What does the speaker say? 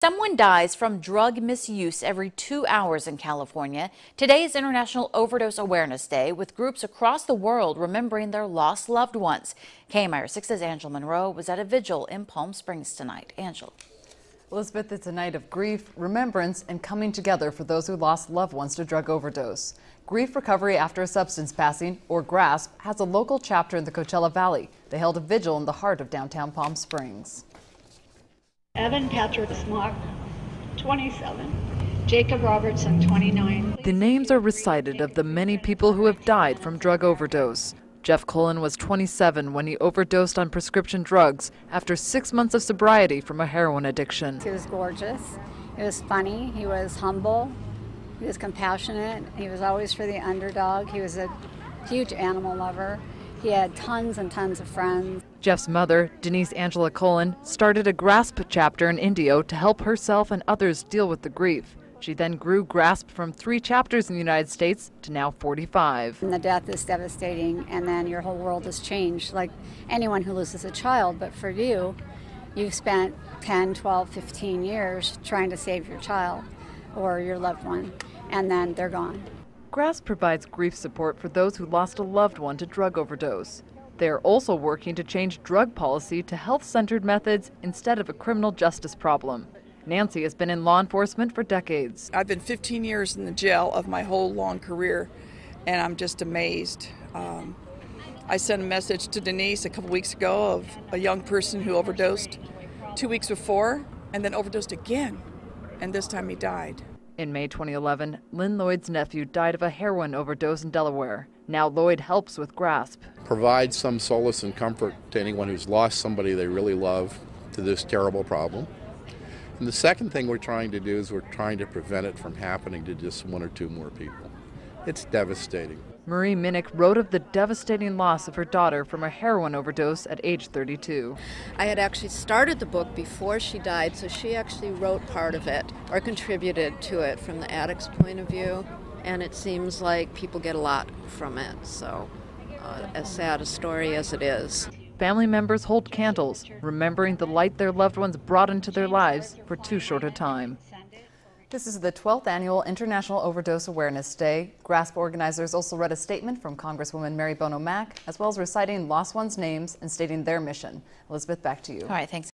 Someone dies from drug misuse every 2 hours in California. Today is International Overdose Awareness Day, with groups across the world remembering their lost loved ones. KMIR-6's Angela Monroe was at a vigil in Palm Springs tonight. Angela. Elizabeth, it's a night of grief, remembrance, and coming together for those who lost loved ones to drug overdose. Grief Recovery After a Substance Passing, or GRASP, has a local chapter in the Coachella Valley. They held a vigil in the heart of downtown Palm Springs. Evan Patrick Smock, 27. Jacob Robertson, 29. The names are recited of the many people who have died from drug overdose. Jeff Cullen was 27 when he overdosed on prescription drugs after 6 months of sobriety from a heroin addiction. He was gorgeous. He was funny. He was humble. He was compassionate. He was always for the underdog. He was a huge animal lover. He had tons and tons of friends. Jeff's mother, Denise Angela Cullen, started a GRASP chapter in Indio to help herself and others deal with the grief. She then grew GRASP from 3 chapters in the United States to now 45. And the death is devastating, and then your whole world has changed, like anyone who loses a child. But for you, you've spent 10, 12, 15 years trying to save your child or your loved one, and then they're gone. GRASP provides grief support for those who lost a loved one to drug overdose. They are also working to change drug policy to health-centered methods instead of a criminal justice problem. Nancy has been in law enforcement for decades. I've been 15 years in the jail of my whole long career, and I'm just amazed. I sent a message to Denise a couple weeks ago of a young person who overdosed 2 weeks before and then overdosed again, and this time he died. In May 2011, Lynn Lloyd's nephew died of a heroin overdose in Delaware. Now Lloyd helps with GRASP. Provide some solace and comfort to anyone who's lost somebody they really love to this terrible problem. And the second thing we're trying to do is we're trying to prevent it from happening to just 1 or 2 more people. It's devastating. Marie Minnick wrote of the devastating loss of her daughter from a heroin overdose at age 32. I had actually started the book before she died, so she actually wrote part of it or contributed to it from the addict's point of view, and it seems like people get a lot from it, so as sad a story as it is. Family members hold candles, remembering the light their loved ones brought into their lives for too short a time. This is the 12th Annual International Overdose Awareness Day. GRASP organizers also read a statement from Congresswoman Mary Bono Mack, as well as reciting lost ones' names and stating their mission. Elizabeth, back to you. All right, thanks.